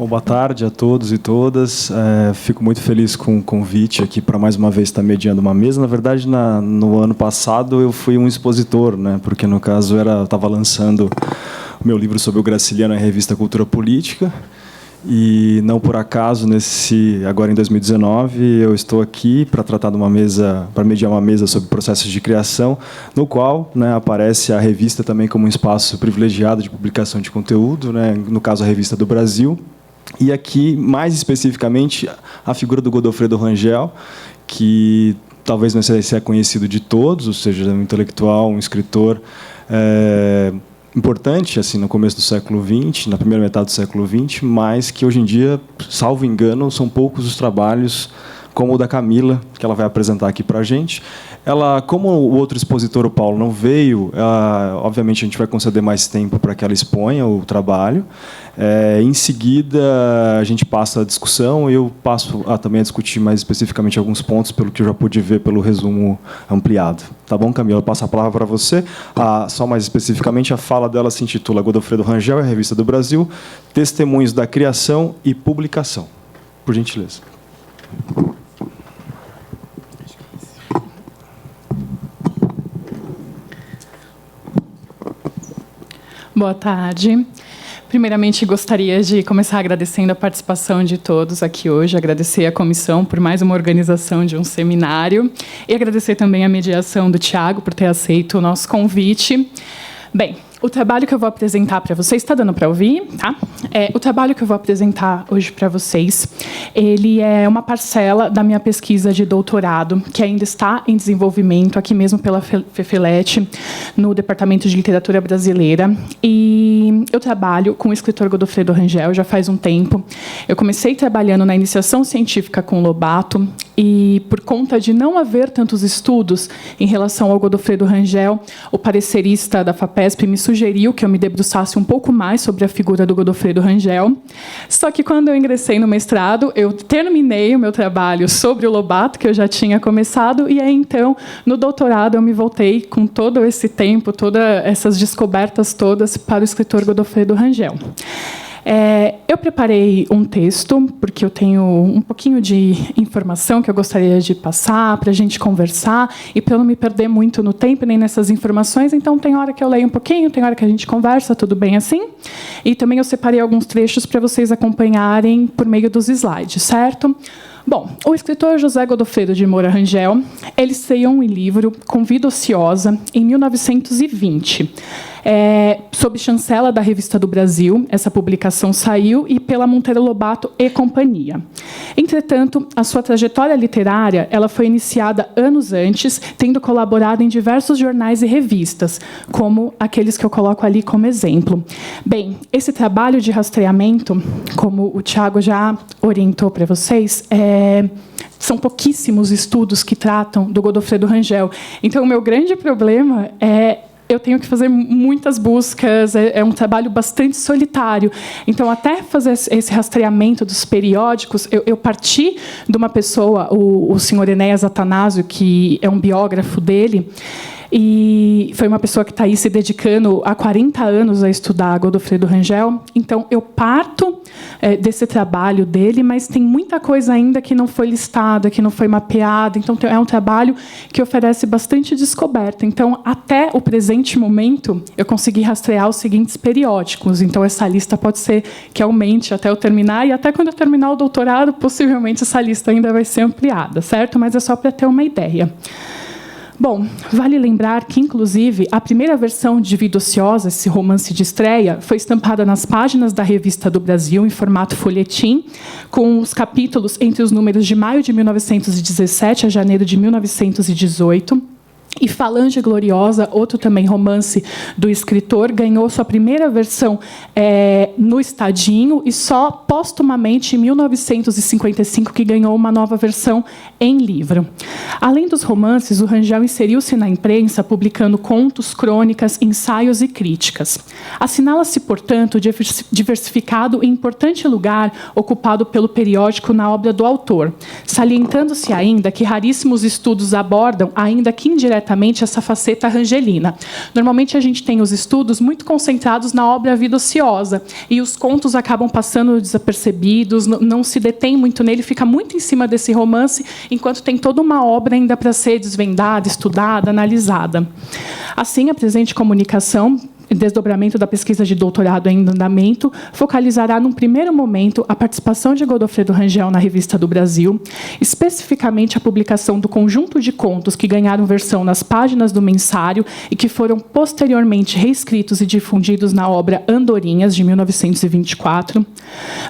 Bom, boa tarde a todos e todas. Fico muito feliz com o convite aqui para mais uma vez estar mediando uma mesa. Na verdade, no ano passado eu fui um expositor, né? Porque no caso eu estava lançando o meu livro sobre o Graciliano na revista Cultura Política. E não por acaso, agora em 2019, eu estou aqui para tratar de uma mesa, para mediar uma mesa sobre processos de criação, no qual, né, aparece a revista também como um espaço privilegiado de publicação de conteúdo, né, no caso a Revista do Brasil. E aqui, mais especificamente, a figura do Godofredo Rangel, que talvez não seja conhecido de todos, ou seja, um intelectual, um escritor importante assim no começo do século XX, na primeira metade do século XX, mas que hoje em dia, salvo engano, são poucos os trabalhos como o da Camila, que ela vai apresentar aqui para a gente. Ela, como o outro expositor, o Paulo, não veio, obviamente a gente vai conceder mais tempo para que ela exponha o trabalho. Em seguida, a gente passa a discussão e eu passo também a discutir mais especificamente alguns pontos, pelo que eu já pude ver pelo resumo ampliado. Tá bom, Camila? Eu passo a palavra para você. Só mais especificamente, a fala dela se intitula Godofredo Rangel, a Revista do Brasil, Testemunhos da Criação e Publicação. Por gentileza. Boa tarde. Primeiramente, gostaria de começar agradecendo a participação de todos aqui hoje, agradecer à comissão por mais uma organização de um seminário e agradecer também a mediação do Tiago por ter aceito o nosso convite. Bem, o trabalho que eu vou apresentar para vocês, está dando para ouvir? Tá? O trabalho que eu vou apresentar hoje para vocês, ele é uma parcela da minha pesquisa de doutorado, que ainda está em desenvolvimento, aqui mesmo pela FEFELET, no Departamento de Literatura Brasileira. E eu trabalho com o escritor Godofredo Rangel já faz um tempo. Eu comecei trabalhando na iniciação científica com Lobato, e por conta de não haver tantos estudos em relação ao Godofredo Rangel, o parecerista da FAPESP me sugeriu que eu me debruçasse um pouco mais sobre a figura do Godofredo Rangel. Só que, quando eu ingressei no mestrado, eu terminei o meu trabalho sobre o Lobato, que eu já tinha começado, e aí, então, no doutorado, eu me voltei com todo esse tempo, todas essas descobertas todas, para o escritor Godofredo Rangel. Eu preparei um texto, porque eu tenho um pouquinho de informação que eu gostaria de passar para a gente conversar, e para eu não me perder muito no tempo nem nessas informações, então tem hora que eu leio um pouquinho, tem hora que a gente conversa, tudo bem assim? E também eu separei alguns trechos para vocês acompanharem por meio dos slides, certo? Bom, o escritor José Godofredo de Moura Rangel, ele estreou um livro com Vida Ociosa em 1920. Sob chancela da Revista do Brasil, essa publicação saiu, e pela Monteiro Lobato e Companhia. Entretanto, a sua trajetória literária ela foi iniciada anos antes, tendo colaborado em diversos jornais e revistas, como aqueles que eu coloco ali como exemplo. Bem, esse trabalho de rastreamento, como o Tiago já orientou para vocês, são pouquíssimos estudos que tratam do Godofredo Rangel. Então, o meu grande problema eu tenho que fazer muitas buscas, é um trabalho bastante solitário. Então, até fazer esse rastreamento dos periódicos, eu parti de uma pessoa, o senhor Enéas Atanásio, que é um biógrafo dele, e foi uma pessoa que está aí se dedicando há 40 anos a estudar Godofredo Rangel. Então, eu parto desse trabalho dele, mas tem muita coisa ainda que não foi listada, que não foi mapeada. Então, é um trabalho que oferece bastante descoberta. Então, até o presente momento, eu consegui rastrear os seguintes periódicos. Então, essa lista pode ser que aumente até eu terminar, e até quando eu terminar o doutorado, possivelmente essa lista ainda vai ser ampliada, certo? Mas é só para ter uma ideia. Bom, vale lembrar que, inclusive, a primeira versão de Vida Ociosa, esse romance de estreia, foi estampada nas páginas da Revista do Brasil, em formato folhetim, com os capítulos entre os números de maio de 1917 a janeiro de 1918. E Falange Gloriosa, outro também romance do escritor, ganhou sua primeira versão no Estadinho, e só póstumamente, em 1955, que ganhou uma nova versão em livro. Além dos romances, o Rangel inseriu-se na imprensa publicando contos, crônicas, ensaios e críticas. Assinala-se, portanto, diversificado e importante lugar ocupado pelo periódico na obra do autor, salientando-se ainda que raríssimos estudos abordam, ainda que indiretamente, essa faceta rangelina. Normalmente a gente tem os estudos muito concentrados na obra Vida Ociosa, e os contos acabam passando desapercebidos, não se detém muito nele, fica muito em cima desse romance, enquanto tem toda uma obra ainda para ser desvendada, estudada, analisada. Assim, a presente comunicação, desdobramento da pesquisa de doutorado em andamento, focalizará, num primeiro momento, a participação de Godofredo Rangel na Revista do Brasil, especificamente a publicação do conjunto de contos que ganharam versão nas páginas do mensário e que foram posteriormente reescritos e difundidos na obra Andorinhas, de 1924,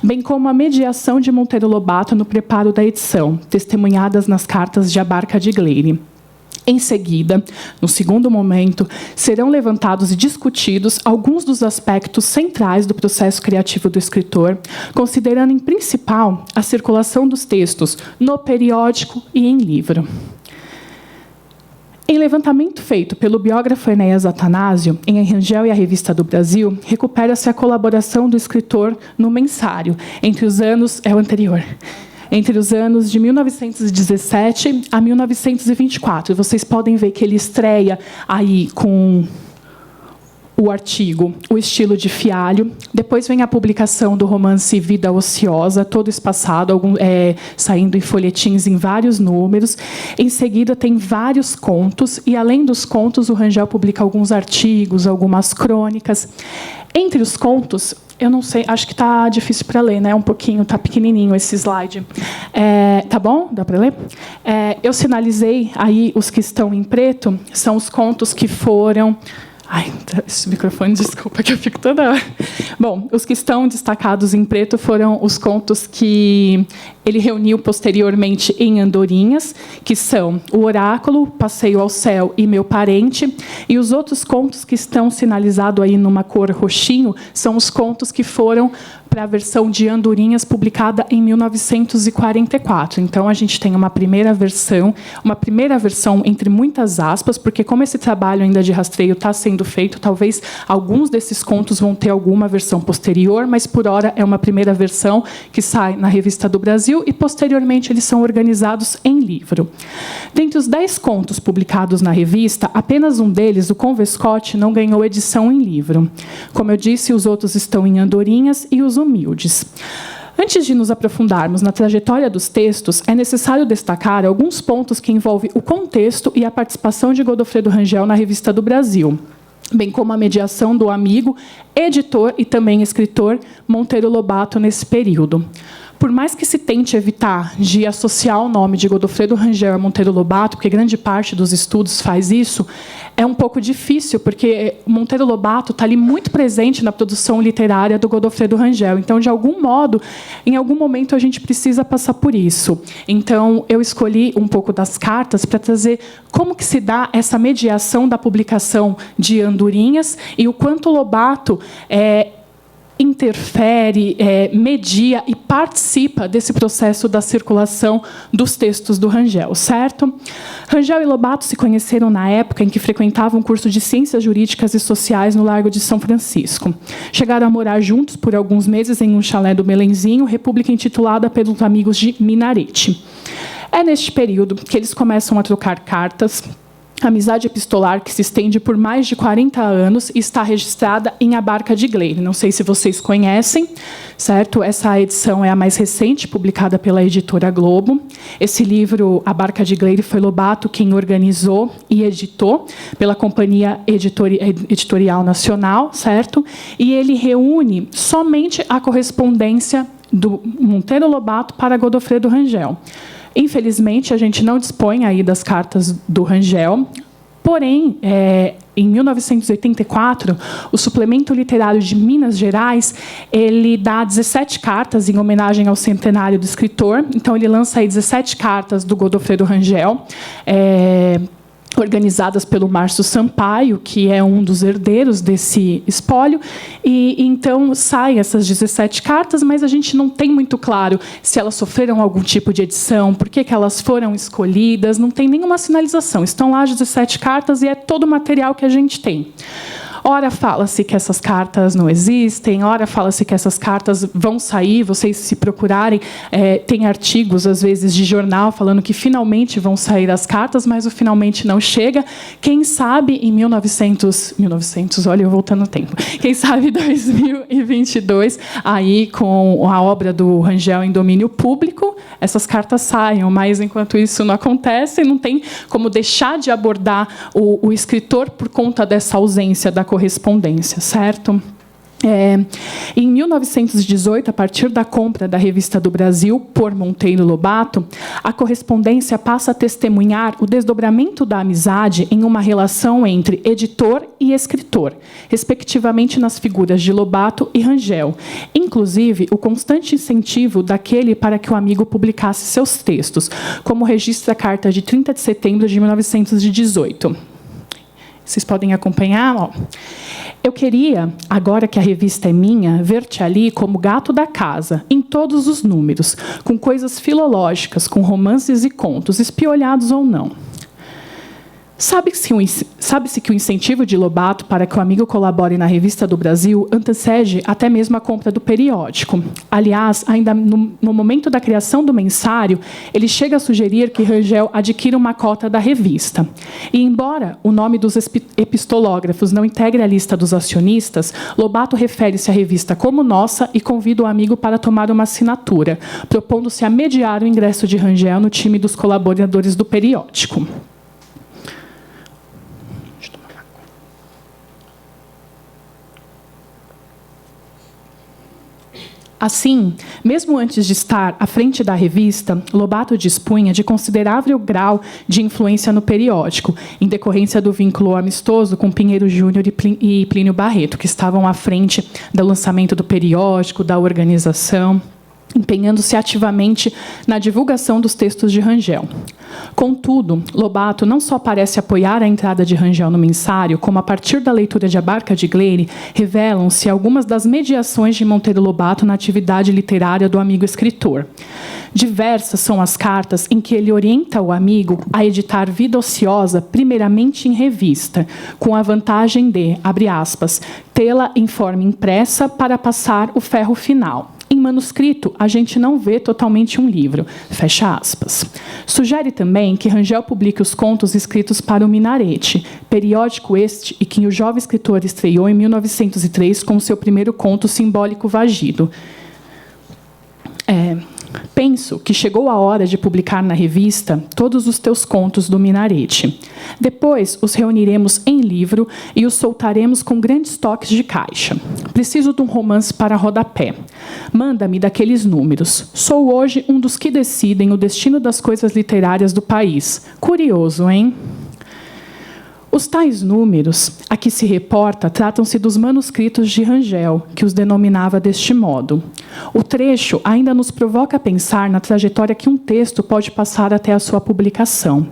bem como a mediação de Monteiro Lobato no preparo da edição, testemunhadas nas cartas de Abarca de Gleire. Em seguida, no segundo momento, serão levantados e discutidos alguns dos aspectos centrais do processo criativo do escritor, considerando, em principal, a circulação dos textos no periódico e em livro. Em levantamento feito pelo biógrafo Enéas Atanásio, em Rangel e a Revista do Brasil, recupera-se a colaboração do escritor no mensário, entre os anos de 1917 a 1924. Vocês podem ver que ele estreia aí com o artigo O Estilo de Fialho. Depois vem a publicação do romance Vida Ociosa, todo espaçado, saindo em folhetins em vários números. Em seguida, tem vários contos, e, além dos contos, o Rangel publica alguns artigos, algumas crônicas. Entre os contos, eu não sei, acho que está difícil para ler, né? Um pouquinho, está pequenininho esse slide. Tá bom? Dá para ler? Eu sinalizei aí os que estão em preto, são os contos que foram... Ai, esse microfone, desculpa, que eu fico toda hora. Bom, os que estão destacados em preto foram os contos que ele reuniu posteriormente em Andorinhas, que são O Oráculo, Passeio ao Céu e Meu Parente. E os outros contos que estão sinalizados aí numa cor roxinho são os contos que foram para a versão de Andorinhas, publicada em 1944. Então, a gente tem uma primeira versão entre muitas aspas, porque como esse trabalho ainda de rastreio está sendo feito, talvez alguns desses contos vão ter alguma versão posterior, mas, por hora, é uma primeira versão que sai na Revista do Brasil e, posteriormente, eles são organizados em livro. Dentre os 10 contos publicados na revista, apenas um deles, o Convescote, não ganhou edição em livro. Como eu disse, os outros estão em Andorinhas e os Humildes. Antes de nos aprofundarmos na trajetória dos textos, é necessário destacar alguns pontos que envolvem o contexto e a participação de Godofredo Rangel na Revista do Brasil, bem como a mediação do amigo, editor e também escritor Monteiro Lobato nesse período. Por mais que se tente evitar de associar o nome de Godofredo Rangel a Monteiro Lobato, porque grande parte dos estudos faz isso, é um pouco difícil, porque Monteiro Lobato está ali muito presente na produção literária do Godofredo Rangel. Então, de algum modo, em algum momento, a gente precisa passar por isso. Então, eu escolhi um pouco das cartas para trazer como que se dá essa mediação da publicação de Andorinhas e o quanto Lobato interfere, media e participa desse processo da circulação dos textos do Rangel, certo? Rangel e Lobato se conheceram na época em que frequentavam um curso de Ciências Jurídicas e Sociais no Largo de São Francisco. Chegaram a morar juntos por alguns meses em um chalé do Melenzinho, república intitulada pelos amigos de Minarete. É neste período que eles começam a trocar cartas. Amizade epistolar que se estende por mais de 40 anos e está registrada em Abarca de Gleire. Não sei se vocês conhecem, certo? Essa edição é a mais recente, publicada pela editora Globo. Esse livro, Abarca de Gleire, foi Lobato quem organizou e editou pela Companhia Editorial Nacional, certo? E ele reúne somente a correspondência do Monteiro Lobato para Godofredo Rangel. Infelizmente, a gente não dispõe aí das cartas do Rangel. Porém, em 1984, o Suplemento Literário de Minas Gerais ele dá 17 cartas em homenagem ao centenário do escritor. Então, ele lança aí 17 cartas do Godofredo Rangel. organizadas pelo Márcio Sampaio, que é um dos herdeiros desse espólio, e então saem essas 17 cartas, mas a gente não tem muito claro se elas sofreram algum tipo de edição, por que elas foram escolhidas, não tem nenhuma sinalização. Estão lá as 17 cartas e é todo o material que a gente tem. Ora fala-se que essas cartas não existem, ora fala-se que essas cartas vão sair, vocês se procurarem, tem artigos, às vezes, de jornal falando que finalmente vão sair as cartas, mas o finalmente não chega. Quem sabe em 1900, olha, eu voltando no tempo, quem sabe 2022, aí com a obra do Rangel em domínio público, essas cartas saiam, mas enquanto isso não acontece, não tem como deixar de abordar o escritor por conta dessa ausência da correspondência, certo? Em 1918, a partir da compra da Revista do Brasil por Monteiro Lobato, a correspondência passa a testemunhar o desdobramento da amizade em uma relação entre editor e escritor, respectivamente nas figuras de Lobato e Rangel, inclusive o constante incentivo daquele para que o amigo publicasse seus textos, como registra a carta de 30 de setembro de 1918. Vocês podem acompanhar? Ó. Eu queria, agora que a revista é minha, ver-te ali como gato da casa, em todos os números, com coisas filológicas, com romances e contos, espiolhados ou não. Sabe-se que o incentivo de Lobato para que o amigo colabore na Revista do Brasil antecede até mesmo a compra do periódico. Aliás, ainda no momento da criação do mensário, ele chega a sugerir que Rangel adquira uma cota da revista. E, embora o nome dos epistológrafos não integre a lista dos acionistas, Lobato refere-se à revista como nossa e convida o amigo para tomar uma assinatura, propondo-se a mediar o ingresso de Rangel no time dos colaboradores do periódico. Assim, mesmo antes de estar à frente da revista, Lobato dispunha de considerável grau de influência no periódico, em decorrência do vínculo amistoso com Pinheiro Júnior e Plínio Barreto, que estavam à frente do lançamento do periódico, da organização, empenhando-se ativamente na divulgação dos textos de Rangel. Contudo, Lobato não só parece apoiar a entrada de Rangel no mensário, como, a partir da leitura de A Barca de Gleire, revelam-se algumas das mediações de Monteiro Lobato na atividade literária do amigo escritor. Diversas são as cartas em que ele orienta o amigo a editar Vida Ociosa, primeiramente em revista, com a vantagem de, abre aspas, tê-la em forma impressa para passar o ferro final. Em manuscrito, a gente não vê totalmente um livro. Fecha aspas. Sugere também que Rangel publique os contos escritos para o Minarete, periódico este e que o jovem escritor estreou em 1903 com seu primeiro conto simbólico Vagido. Penso que chegou a hora de publicar na revista todos os teus contos do Minarete. Depois os reuniremos em livro e os soltaremos com grandes toques de caixa. Preciso de um romance para rodapé. Manda-me daqueles números. Sou hoje um dos que decidem o destino das coisas literárias do país. Curioso, hein? Os tais números a que se reporta tratam-se dos manuscritos de Rangel, que os denominava deste modo. O trecho ainda nos provoca a pensar na trajetória que um texto pode passar até a sua publicação.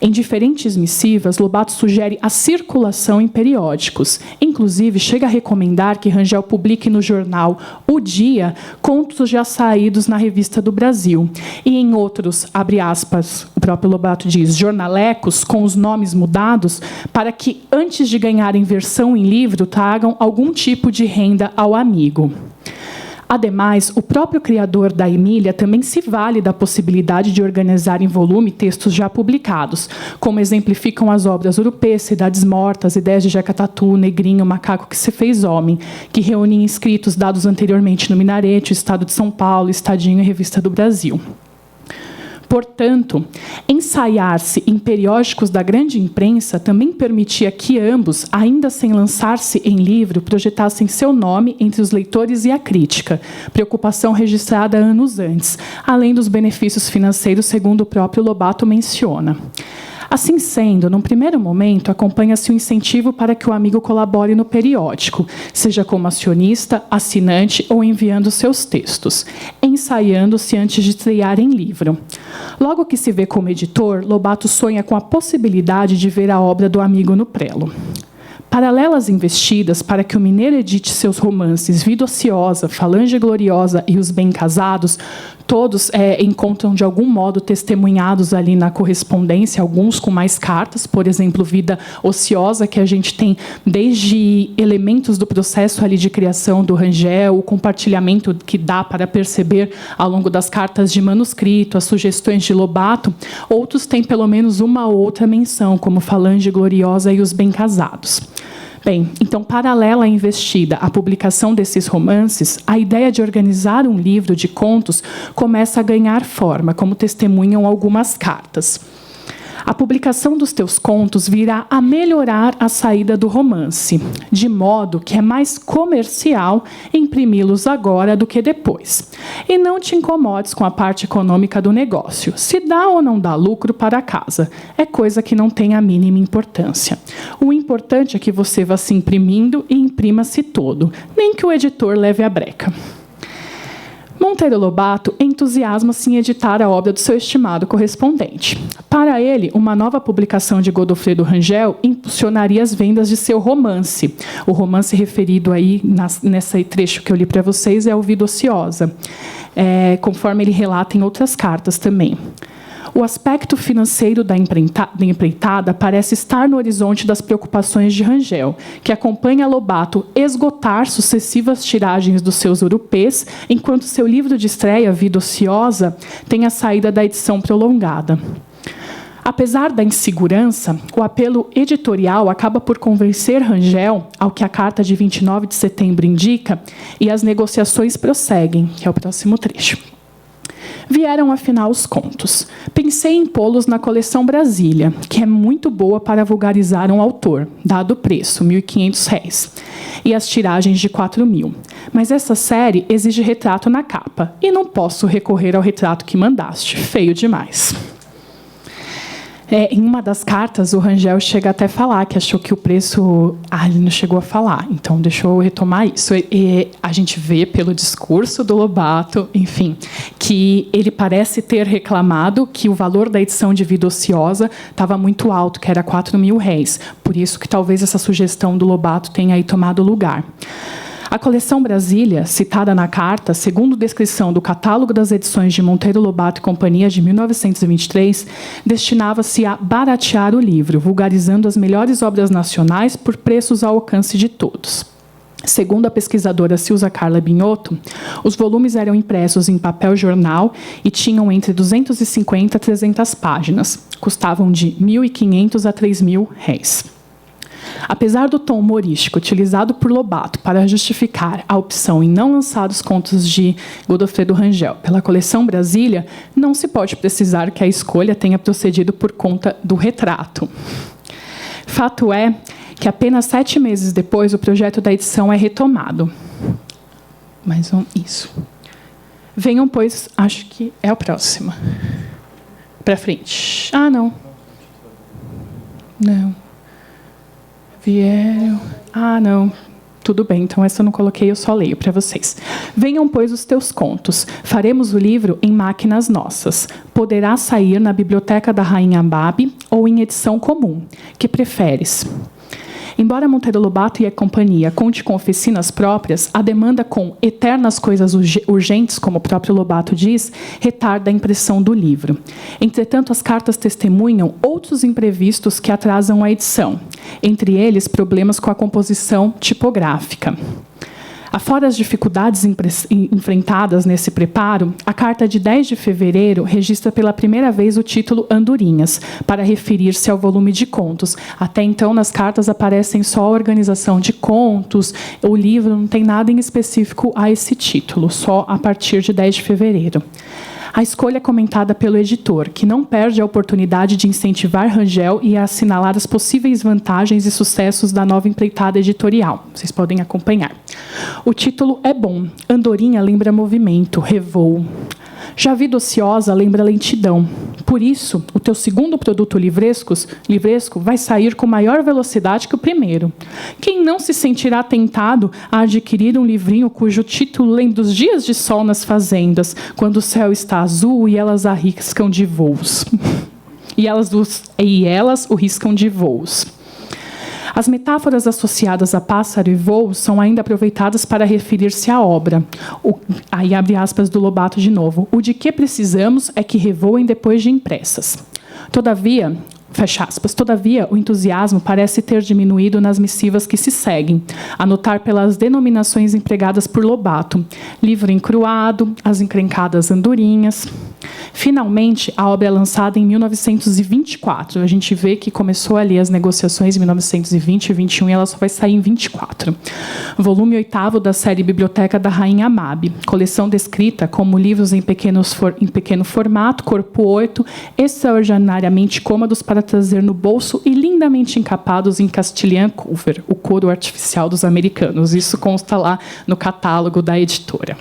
Em diferentes missivas, Lobato sugere a circulação em periódicos. Inclusive, chega a recomendar que Rangel publique no jornal O Dia contos já saídos na Revista do Brasil. E em outros, abre aspas, o próprio Lobato diz, jornalecos com os nomes mudados, para que, antes de ganharem versão em livro, tragam algum tipo de renda ao amigo. Ademais, o próprio criador da Emília também se vale da possibilidade de organizar em volume textos já publicados, como exemplificam as obras Urupê, Cidades Mortas, Ideias de Jeca Tatu, Negrinho, Macaco que se fez homem, que reúnem escritos dados anteriormente no Minarete, o Estado de São Paulo, Estadinho e Revista do Brasil. Portanto, ensaiar-se em periódicos da grande imprensa também permitia que ambos, ainda sem lançar-se em livro, projetassem seu nome entre os leitores e a crítica, preocupação registrada anos antes, além dos benefícios financeiros, segundo o próprio Lobato menciona. Assim sendo, num primeiro momento, acompanha-se o incentivo para que o amigo colabore no periódico, seja como acionista, assinante ou enviando seus textos, ensaiando-se antes de estrear em livro. Logo que se vê como editor, Lobato sonha com a possibilidade de ver a obra do amigo no prelo. Paralelas investidas para que o mineiro edite seus romances Vida Ociosa, Falange Gloriosa e Os Bem Casados, todos encontram de algum modo testemunhados ali na correspondência, alguns com mais cartas, por exemplo, Vida Ociosa, que a gente tem desde elementos do processo ali de criação do Rangel, o compartilhamento que dá para perceber ao longo das cartas de manuscrito, as sugestões de Lobato, outros têm pelo menos uma ou outra menção, como Falange Gloriosa e Os Bem Casados. Bem, então, paralela à investida à publicação desses romances, a ideia de organizar um livro de contos começa a ganhar forma, como testemunham algumas cartas. A publicação dos teus contos virá a melhorar a saída do romance, de modo que é mais comercial imprimi-los agora do que depois. E não te incomodes com a parte econômica do negócio. Se dá ou não dá lucro para casa, é coisa que não tem a mínima importância. O importante é que você vá se imprimindo e imprima-se todo, nem que o editor leve a breca. Monteiro Lobato entusiasma-se em editar a obra do seu estimado correspondente. Para ele, uma nova publicação de Godofredo Rangel impulsionaria as vendas de seu romance. O romance referido aí nesse trecho que eu li para vocês é o Vida Ociosa, conforme ele relata em outras cartas também. O aspecto financeiro da empreitada parece estar no horizonte das preocupações de Rangel, que acompanha Lobato esgotar sucessivas tiragens dos seus europês, enquanto seu livro de estreia, Vida Ociosa, tem a saída da edição prolongada. Apesar da insegurança, o apelo editorial acaba por convencer Rangel ao que a carta de 29 de setembro indica, e as negociações prosseguem, que é o próximo trecho. Vieram, afinal, os contos. Pensei em pô-los na coleção Brasília, que é muito boa para vulgarizar um autor, dado o preço, R$ 1.500, e as tiragens de 4.000. Mas essa série exige retrato na capa, e não posso recorrer ao retrato que mandaste. Feio demais. Em uma das cartas, o Rangel chega até a falar que achou que o preço... ele não chegou a falar, então deixa eu retomar isso. A gente vê pelo discurso do Lobato, enfim, que ele parece ter reclamado que o valor da edição de Vida Ociosa estava muito alto, que era R$ 4.000. Por isso que talvez essa sugestão do Lobato tenha aí tomado lugar. A coleção Brasília, citada na carta, segundo descrição do catálogo das edições de Monteiro Lobato e Companhia de 1923, destinava-se a baratear o livro, vulgarizando as melhores obras nacionais por preços ao alcance de todos. Segundo a pesquisadora Silza Carla Binotto, os volumes eram impressos em papel jornal e tinham entre 250 a 300 páginas. Custavam de R$ 1.500 a R$ 3.000. Apesar do tom humorístico utilizado por Lobato para justificar a opção em não lançar os contos de Godofredo Rangel pela coleção Brasília, não se pode precisar que a escolha tenha procedido por conta do retrato. Fato é que apenas 7 meses depois o projeto da edição é retomado. Isso. Venham, pois, acho que é a próxima. Para frente. Não. Não. Vieram... não. Tudo bem, então essa eu não coloquei, eu só leio para vocês. Venham, pois, os teus contos. Faremos o livro em máquinas nossas. Poderá sair na biblioteca da Rainha Ababe ou em edição comum. Que preferes? Embora Monteiro Lobato e a companhia conte com oficinas próprias, a demanda com eternas coisas urgentes, como o próprio Lobato diz, retarda a impressão do livro. Entretanto, as cartas testemunham outros imprevistos que atrasam a edição, entre eles problemas com a composição tipográfica. Afora as dificuldades enfrentadas nesse preparo, a carta de 10 de fevereiro registra pela primeira vez o título Andorinhas, para referir-se ao volume de contos. Até então, nas cartas aparecem só a organização de contos, o livro não tem nada em específico a esse título, só a partir de 10 de fevereiro. A escolha é comentada pelo editor, que não perde a oportunidade de incentivar Rangel e a assinalar as possíveis vantagens e sucessos da nova empreitada editorial. Vocês podem acompanhar. O título é bom. Andorinha lembra movimento, revoo. Já a vida ociosa lembra lentidão. Por isso, o teu segundo produto livresco vai sair com maior velocidade que o primeiro. Quem não se sentirá tentado a adquirir um livrinho cujo título lembra dos dias de sol nas fazendas, quando o céu está azul e elas arriscam de voos. E elas o riscam de voos. As metáforas associadas a pássaro e voo são ainda aproveitadas para referir-se à obra. Aí abre aspas do Lobato de novo. O de que precisamos é que revoem depois de impressas. Todavia, fecha aspas, todavia, o entusiasmo parece ter diminuído nas missivas que se seguem, a notar pelas denominações empregadas por Lobato. Livro encruado, as encrencadas andorinhas. Finalmente, a obra é lançada em 1924. A gente vê que começou ali as negociações em 1920 e 21 e ela só vai sair em 24. Volume 8º da série Biblioteca da Rainha Mabe. Coleção descrita como livros em pequeno formato, corpo 8, extraordinariamente cômodos para trazer no bolso e lindamente encapados em Castilian cover, o couro artificial dos americanos. Isso consta lá no catálogo da editora.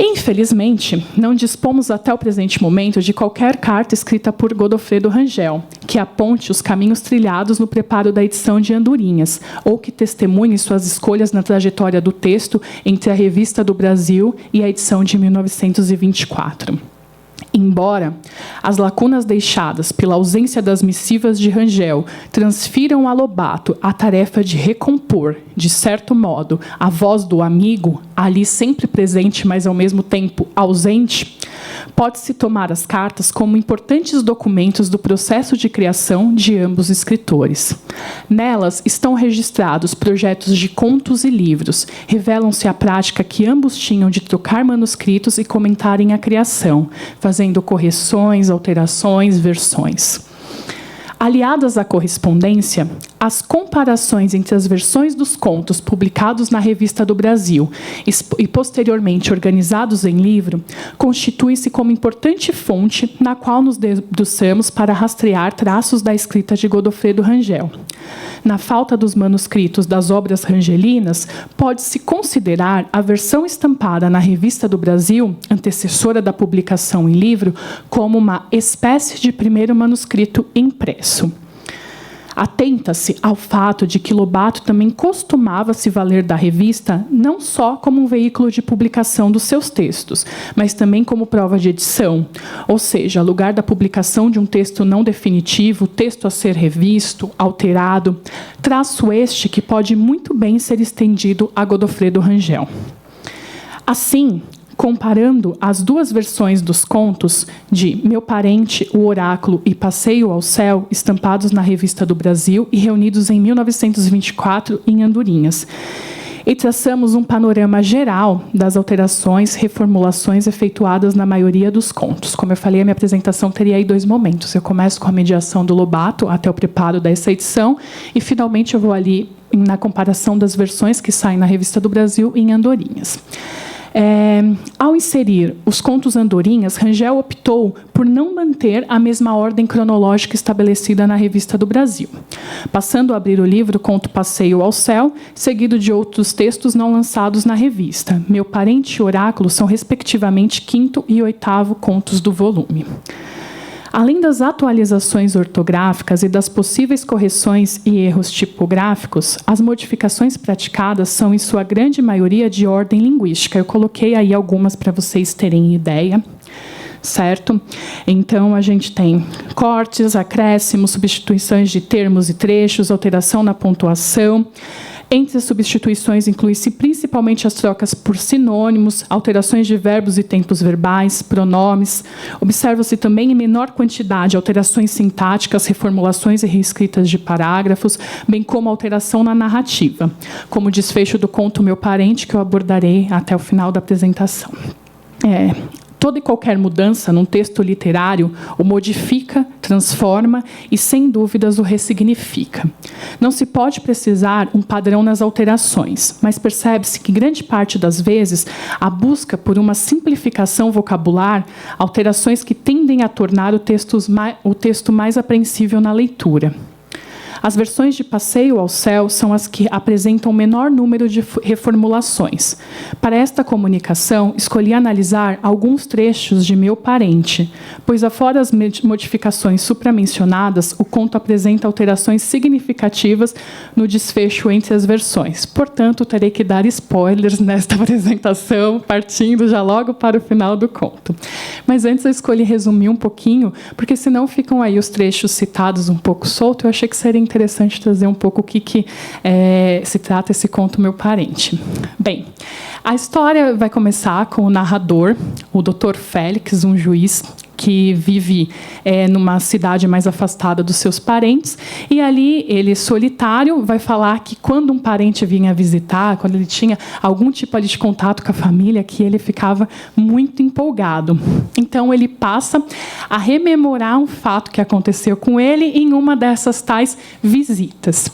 Infelizmente, não dispomos até o presente momento de qualquer carta escrita por Godofredo Rangel, que aponte os caminhos trilhados no preparo da edição de Andorinhas, ou que testemunhe suas escolhas na trajetória do texto entre a Revista do Brasil e a edição de 1924. Embora as lacunas deixadas pela ausência das missivas de Rangel transfiram a Lobato a tarefa de recompor, de certo modo, a voz do amigo, ali sempre presente, mas ao mesmo tempo ausente, pode-se tomar as cartas como importantes documentos do processo de criação de ambos escritores. Nelas estão registrados projetos de contos e livros, revelam-se a prática que ambos tinham de trocar manuscritos e comentarem a criação, fazendo correções, alterações, versões. Aliadas à correspondência, as comparações entre as versões dos contos publicados na Revista do Brasil e posteriormente organizados em livro constituem-se como importante fonte na qual nos debruçamos para rastrear traços da escrita de Godofredo Rangel. Na falta dos manuscritos das obras rangelinas, pode-se considerar a versão estampada na Revista do Brasil, antecessora da publicação em livro, como uma espécie de primeiro manuscrito impresso. Atenta-se ao fato de que Lobato também costumava se valer da revista não só como um veículo de publicação dos seus textos, mas também como prova de edição, ou seja, lugar da publicação de um texto não definitivo, texto a ser revisto, alterado, traço este que pode muito bem ser estendido a Godofredo Rangel. Assim, comparando as duas versões dos contos de Meu Parente, o Oráculo e Passeio ao Céu, estampados na Revista do Brasil e reunidos em 1924 em Andorinhas, e traçamos um panorama geral das alterações, reformulações efetuadas na maioria dos contos. Como eu falei, a minha apresentação teria aí 2 momentos. Eu começo com a mediação do Lobato até o preparo dessa edição e, finalmente, eu vou ali na comparação das versões que saem na Revista do Brasil em Andorinhas. Ao inserir os contos Andorinhas, Rangel optou por não manter a mesma ordem cronológica estabelecida na Revista do Brasil, passando a abrir o livro Conto Passeio ao Céu, seguido de outros textos não lançados na revista. Meu Parente e Oráculo são, respectivamente, 5º e 8º contos do volume. Além das atualizações ortográficas e das possíveis correções e erros tipográficos, as modificações praticadas são, em sua grande maioria, de ordem linguística. Eu coloquei aí algumas para vocês terem ideia, certo? Então, a gente tem cortes, acréscimos, substituições de termos e trechos, alteração na pontuação. Entre as substituições, inclui-se principalmente as trocas por sinônimos, alterações de verbos e tempos verbais, pronomes. Observa-se também, em menor quantidade, alterações sintáticas, reformulações e reescritas de parágrafos, bem como alteração na narrativa, como desfecho do conto Meu Parente, que eu abordarei até o final da apresentação. Toda e qualquer mudança num texto literário o modifica, transforma e, sem dúvidas, o ressignifica. Não se pode precisar um padrão nas alterações, mas percebe-se que, grande parte das vezes, a busca por uma simplificação vocabular, alterações que tendem a tornar o texto mais apreensível na leitura. As versões de Passeio ao Céu são as que apresentam menor número de reformulações. Para esta comunicação, escolhi analisar alguns trechos de Meu Parente, pois, afora as modificações supramencionadas, o conto apresenta alterações significativas no desfecho entre as versões. Portanto, terei que dar spoilers nesta apresentação, partindo já logo para o final do conto. Mas antes eu escolhi resumir um pouquinho, porque senão ficam aí os trechos citados um pouco soltos. Eu achei que seria interessante trazer um pouco o que se trata esse conto Meu Parente. Bem, a história vai começar com o narrador, o Dr. Félix, um juiz que vive numa cidade mais afastada dos seus parentes, e ali ele, solitário, vai falar que quando um parente vinha visitar, quando ele tinha algum tipo ali de contato com a família, que ele ficava muito empolgado. Então ele passa a rememorar um fato que aconteceu com ele em uma dessas tais visitas.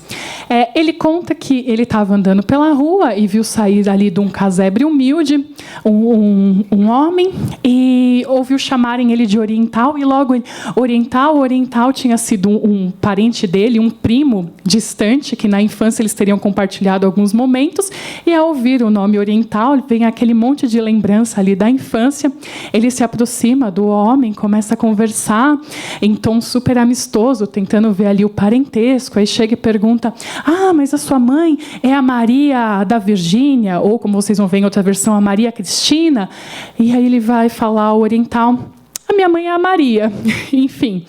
Ele conta que ele estava andando pela rua e viu sair ali de um casebre humilde um homem, e ouviu chamarem ele de Oriental, e logo Oriental tinha sido um parente dele, um primo distante, que na infância eles teriam compartilhado alguns momentos, e ao ouvir o nome Oriental, vem aquele monte de lembrança ali da infância. Ele se aproxima do homem, começa a conversar em tom super amistoso, tentando ver ali o parentesco, aí chega e pergunta: mas a sua mãe é a Maria da Virgínia, ou como vocês vão ver em outra versão, a Maria Cristina? E aí ele vai falar ao Oriental: a minha mãe é a Maria. Enfim,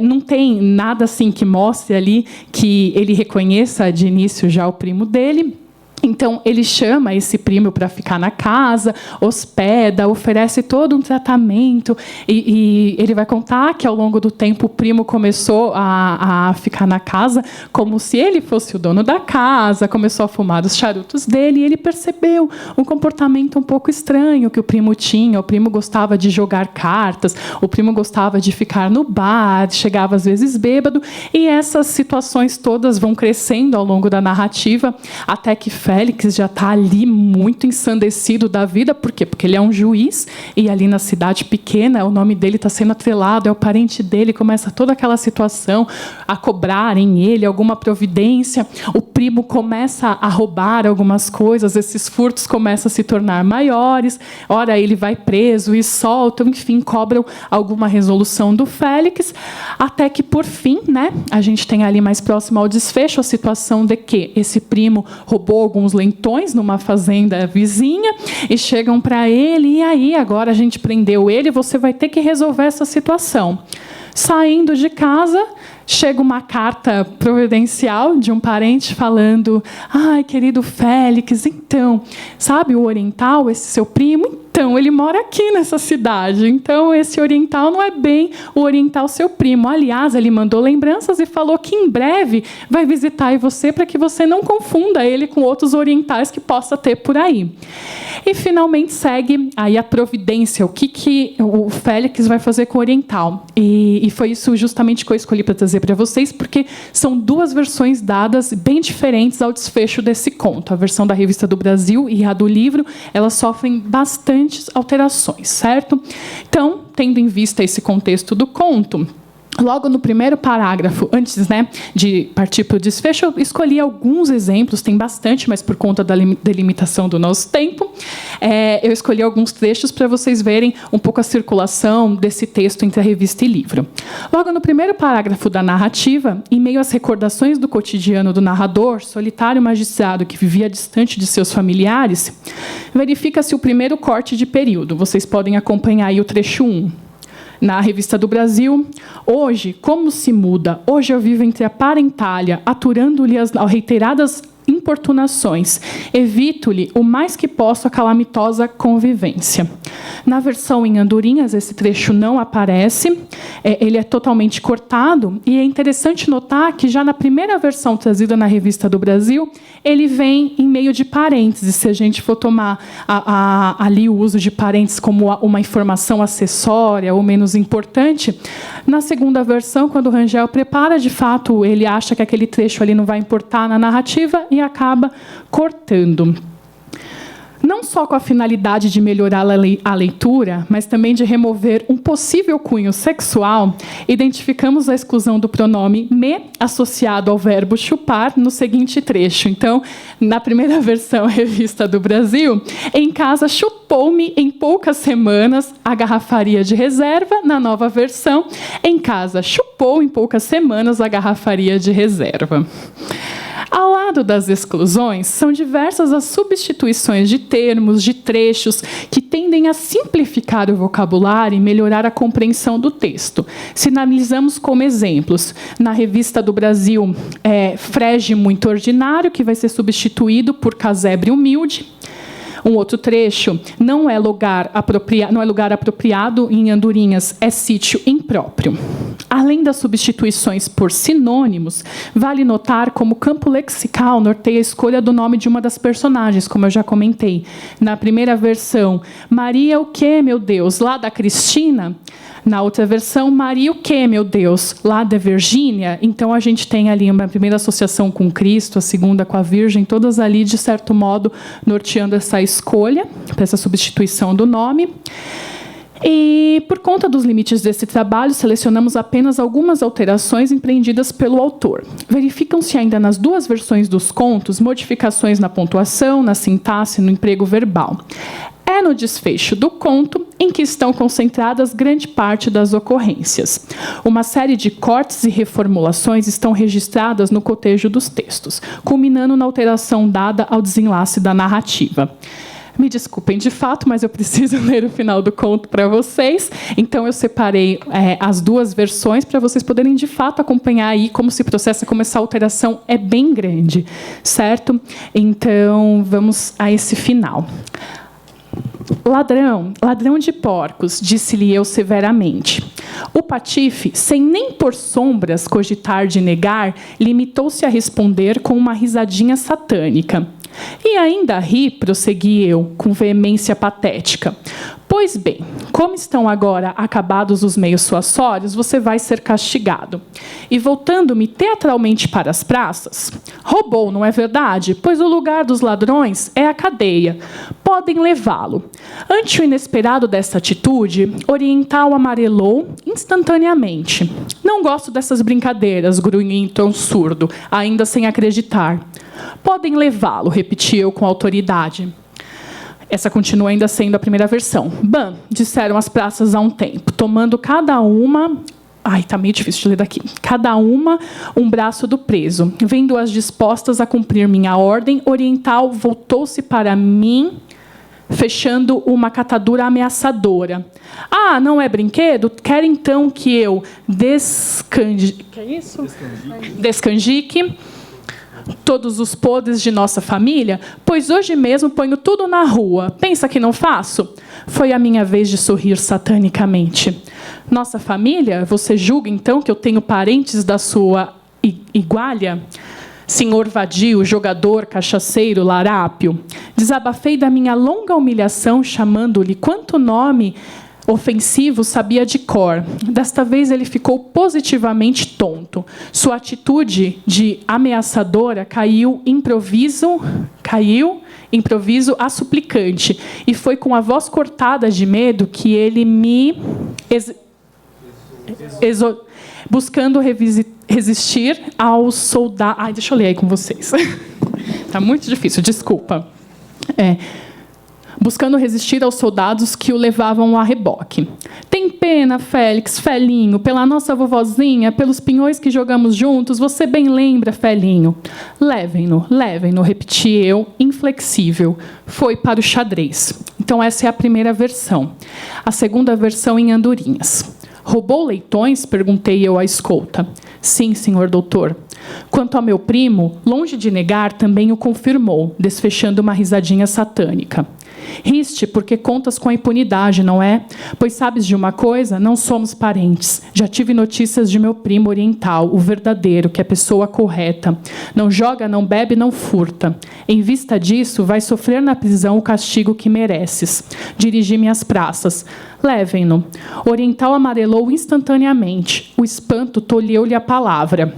não tem nada assim que mostre ali que ele reconheça de início já o primo dele. Então, ele chama esse primo para ficar na casa, hospeda, oferece todo um tratamento, e ele vai contar que, ao longo do tempo, o primo começou a ficar na casa como se ele fosse o dono da casa, começou a fumar os charutos dele, e ele percebeu um comportamento um pouco estranho que o primo tinha. O primo gostava de jogar cartas, o primo gostava de ficar no bar, chegava às vezes bêbado, e essas situações todas vão crescendo ao longo da narrativa, até que Félix já está ali muito ensandecido da vida. Por quê? Porque ele é um juiz, e ali na cidade pequena o nome dele está sendo atrelado, é o parente dele, começa toda aquela situação a cobrarem ele alguma providência. O primo começa a roubar algumas coisas, esses furtos começam a se tornar maiores, ora ele vai preso e soltam, enfim, cobram alguma resolução do Félix, até que, por fim, a gente tem ali mais próximo ao desfecho a situação de que esse primo roubou alguns lentões numa fazenda vizinha, e chegam para ele: e aí, agora a gente prendeu ele, você vai ter que resolver essa situação. Saindo de casa, chega uma carta providencial de um parente falando: ai, querido Félix, então, sabe o Oriental, esse seu primo? Então, ele mora aqui nessa cidade. Então, esse Oriental não é bem o Oriental seu primo. Aliás, ele mandou lembranças e falou que em breve vai visitar você, para que você não confunda ele com outros orientais que possa ter por aí. E, finalmente, segue aí a providência, o que o Félix vai fazer com o Oriental. E foi isso justamente que eu escolhi para trazer para vocês, porque são duas versões dadas bem diferentes ao desfecho desse conto. A versão da Revista do Brasil e a do livro, elas sofrem bastante alterações, certo? Então, tendo em vista esse contexto do conto, logo no primeiro parágrafo, antes de partir para o desfecho, eu escolhi alguns exemplos, tem bastante, mas por conta da delimitação do nosso tempo, eu escolhi alguns trechos para vocês verem um pouco a circulação desse texto entre a revista e livro. Logo no primeiro parágrafo da narrativa, em meio às recordações do cotidiano do narrador, solitário magistrado que vivia distante de seus familiares, verifica-se o primeiro corte de período. Vocês podem acompanhar aí o trecho 1. Na Revista do Brasil: hoje, como se muda? Hoje eu vivo entre a parentalha, aturando-lhe as reiteradas importunações. Evito-lhe o mais que posso a calamitosa convivência. Na versão em andorinhas, esse trecho não aparece, ele é totalmente cortado, e é interessante notar que já na primeira versão trazida na Revista do Brasil, ele vem em meio de parênteses, se a gente for tomar ali o uso de parênteses como uma informação acessória ou menos importante. Na segunda versão, quando o Rangel prepara, de fato, ele acha que aquele trecho ali não vai importar na narrativa e acaba cortando. Não só com a finalidade de melhorar a leitura, mas também de remover um possível cunho sexual, identificamos a exclusão do pronome me associado ao verbo chupar no seguinte trecho. Então, na primeira versão revista do Brasil, em casa chupou-me em poucas semanas a garrafaria de reserva. Na nova versão, em casa chupou em poucas semanas a garrafaria de reserva. Ao lado das exclusões, são diversas as substituições de termos, de trechos, que tendem a simplificar o vocabulário e melhorar a compreensão do texto. Sinalizamos como exemplos, na Revista do Brasil, frege muito ordinário, que vai ser substituído por casebre humilde. Um outro trecho, não é lugar apropriado em Andorinhas, é sítio impróprio. Além das substituições por sinônimos, vale notar como o campo lexical norteia a escolha do nome de uma das personagens, como eu já comentei. Na primeira versão, Maria o quê, meu Deus? Lá da Cristina. Na outra versão, Maria o quê, meu Deus? Lá da Virgínia. Então, a gente tem ali uma primeira associação com Cristo, a segunda com a Virgem, todas ali, de certo modo, norteando essa escolha, para essa substituição do nome. E, por conta dos limites desse trabalho, selecionamos apenas algumas alterações empreendidas pelo autor. Verificam-se ainda nas duas versões dos contos modificações na pontuação, na sintaxe, no emprego verbal. É no desfecho do conto em que estão concentradas grande parte das ocorrências. Uma série de cortes e reformulações estão registradas no cotejo dos textos, culminando na alteração dada ao desenlace da narrativa. Me desculpem de fato, mas eu preciso ler o final do conto para vocês. Então, eu separei as duas versões para vocês poderem, de fato, acompanhar aí como se processa, como essa alteração é bem grande, certo? Então, vamos a esse final. Ladrão, ladrão de porcos, disse-lhe eu severamente. O patife, sem nem por sombras cogitar de negar, limitou-se a responder com uma risadinha satânica. E ainda ri, prossegui eu, com veemência patética. Pois bem, como estão agora acabados os meios suassórios, você vai ser castigado. E voltando-me teatralmente para as praças, roubou, não é verdade? Pois o lugar dos ladrões é a cadeia. Podem levá-lo. Ante o inesperado desta atitude, Oriental amarelou instantaneamente. Não gosto dessas brincadeiras, grunhiu em tom surdo, ainda sem acreditar. Podem levá-lo, repeti eu com autoridade. Essa continua ainda sendo a primeira versão. Bam, disseram as praças há um tempo, tomando cada uma... Ai, está meio difícil de ler daqui. Cada uma um braço do preso. Vendo-as dispostas a cumprir minha ordem, Oriental voltou-se para mim, fechando uma catadura ameaçadora. Ah, não é brinquedo? Quer então que eu descanjique? Que é isso? Descanjique todos os podres de nossa família? Pois hoje mesmo ponho tudo na rua. Pensa que não faço? Foi a minha vez de sorrir satanicamente. Nossa família? Você julga, então, que eu tenho parentes da sua igualha? Senhor vadio, jogador, cachaceiro, larápio. Desabafei da minha longa humilhação, chamando-lhe quanto nome ofensivo sabia de cor. Desta vez ele ficou positivamente tonto. Sua atitude de ameaçadora caiu improviso a suplicante. E foi com a voz cortada de medo que ele me... buscando resistir ao soldado... Ai, deixa eu ler aí com vocês. Está muito difícil, desculpa. Buscando resistir aos soldados que o levavam a reboque. Tem pena, Félix, Felinho, pela nossa vovozinha, pelos pinhões que jogamos juntos, você bem lembra, Felinho. Levem-no, repeti eu, inflexível. Foi para o xadrez. Então, essa é a primeira versão. A segunda versão em Andorinhas. Roubou leitões? Perguntei eu à escolta. Sim, senhor doutor. Quanto ao meu primo, longe de negar, também o confirmou, desfechando uma risadinha satânica. Riste porque contas com a impunidade, não é? Pois sabes de uma coisa? Não somos parentes. Já tive notícias de meu primo Oriental, o verdadeiro, que é pessoa correta. Não joga, não bebe, não furta. Em vista disso, vai sofrer na prisão o castigo que mereces. Dirigi-me às praças. Levem-no. Oriental amarelou instantaneamente. O espanto tolheu-lhe a palavra.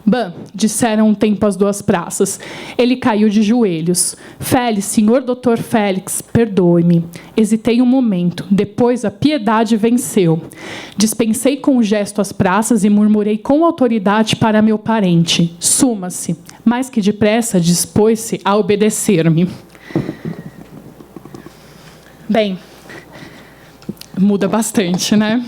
Bam, disseram um tempo as duas praças. Ele caiu de joelhos. Félix, senhor doutor Félix, perdoe-me. Hesitei um momento. Depois a piedade venceu. Dispensei com um gesto as praças e murmurei com autoridade para meu parente. Suma-se. Mais que depressa dispôs-se a obedecer-me. Bem, muda bastante, né?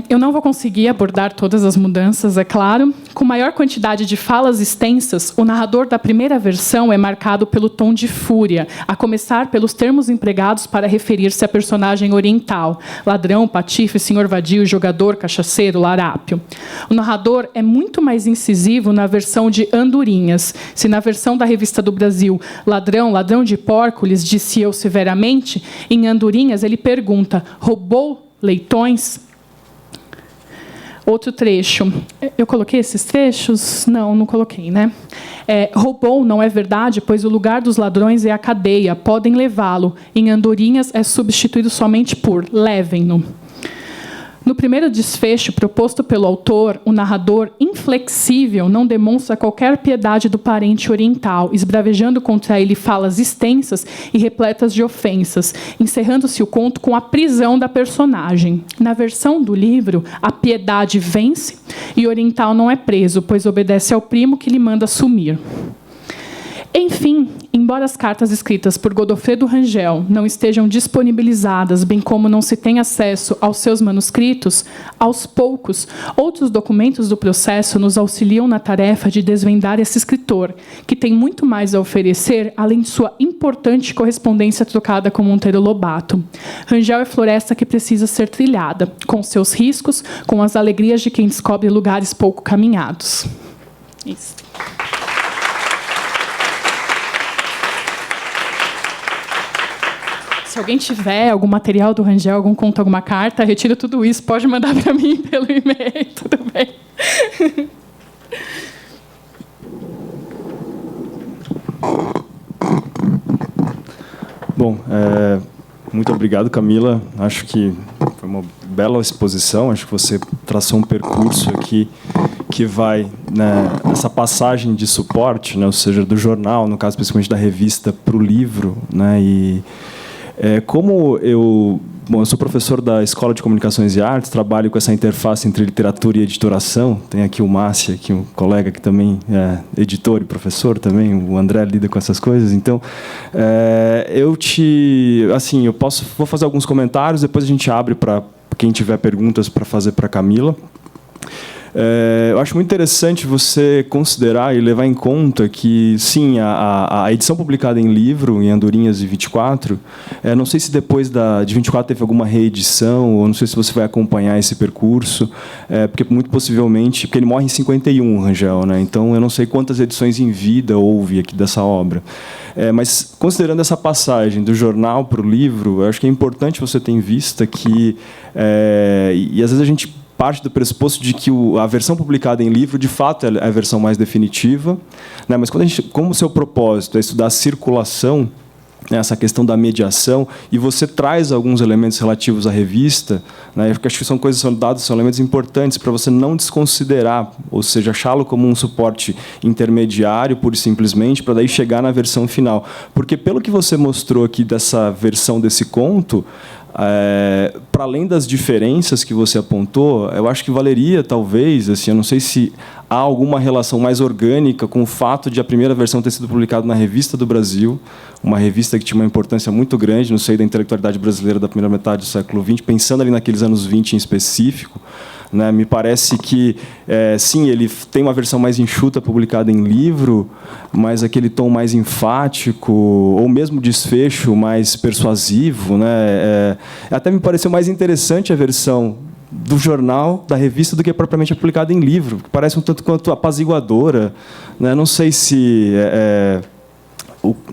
Eu não vou conseguir abordar todas as mudanças, é claro. Com maior quantidade de falas extensas, o narrador da primeira versão é marcado pelo tom de fúria, a começar pelos termos empregados para referir-se à personagem oriental: ladrão, patife, senhor vadio, jogador, cachaceiro, larápio. O narrador é muito mais incisivo na versão de Andorinhas. Se na versão da Revista do Brasil, ladrão, ladrão de porco, lhes disse eu severamente, em Andorinhas ele pergunta: roubou leitões? Outro trecho. Eu coloquei esses trechos? Não coloquei, né? Roubou, não é verdade, pois o lugar dos ladrões é a cadeia. Podem levá-lo. Em Andorinhas é substituído somente por levem-no. No primeiro desfecho proposto pelo autor, o narrador, inflexível, não demonstra qualquer piedade do parente oriental, esbravejando contra ele falas extensas e repletas de ofensas, encerrando-se o conto com a prisão da personagem. Na versão do livro, a piedade vence e o oriental não é preso, pois obedece ao primo que lhe manda sumir. Enfim, embora as cartas escritas por Godofredo Rangel não estejam disponibilizadas, bem como não se tem acesso aos seus manuscritos, aos poucos, outros documentos do processo nos auxiliam na tarefa de desvendar esse escritor, que tem muito mais a oferecer, além de sua importante correspondência trocada com Monteiro Lobato. Rangel é floresta que precisa ser trilhada, com seus riscos, com as alegrias de quem descobre lugares pouco caminhados. Isso. Se alguém tiver algum material do Rangel, algum conto, alguma carta, retira tudo isso, pode mandar para mim pelo e-mail, tudo bem? Bom, muito obrigado, Camila. Acho que foi uma bela exposição. Acho que você traçou um percurso aqui que vai, né, nessa passagem de suporte, né, ou seja, do jornal, no caso principalmente da revista, para o livro, né, e como eu sou professor da Escola de Comunicações e Artes, trabalho com essa interface entre literatura e editoração. Tem aqui o Márcio, aqui um colega que também é editor e professor também, o André lida com essas coisas. Então, vou fazer alguns comentários, depois a gente abre para quem tiver perguntas para fazer para a Camila. Eu acho muito interessante você considerar e levar em conta que, sim, a edição publicada em livro, em Andorinhas de 24, não sei se depois de 24 teve alguma reedição, ou não sei se você vai acompanhar esse percurso, porque muito possivelmente, porque ele morre em 51, Rangel, né? Então eu não sei quantas edições em vida houve aqui dessa obra. Mas, considerando essa passagem do jornal para o livro, eu acho que é importante você ter em vista que, e às vezes a gente parte do pressuposto de que a versão publicada em livro, de fato, é a versão mais definitiva, né? Mas como o seu propósito é estudar a circulação, né, essa questão da mediação, e você traz alguns elementos relativos à revista, né, eu acho que são são elementos importantes para você não desconsiderar, ou seja, achá-lo como um suporte intermediário, pura e simplesmente, para daí chegar na versão final. Porque, pelo que você mostrou aqui dessa versão desse conto, para além das diferenças que você apontou, eu acho que valeria, talvez, assim, eu não sei se há alguma relação mais orgânica com o fato de a primeira versão ter sido publicada na Revista do Brasil, uma revista que tinha uma importância muito grande no seio da intelectualidade brasileira da primeira metade do século XX, pensando ali naqueles anos 20 em específico, né? Me parece que, sim, ele tem uma versão mais enxuta publicada em livro, mas aquele tom mais enfático, ou mesmo desfecho mais persuasivo, né? Até me pareceu mais interessante a versão do jornal, da revista, do que propriamente publicada em livro, que parece um tanto quanto apaziguadora, né? Não sei se...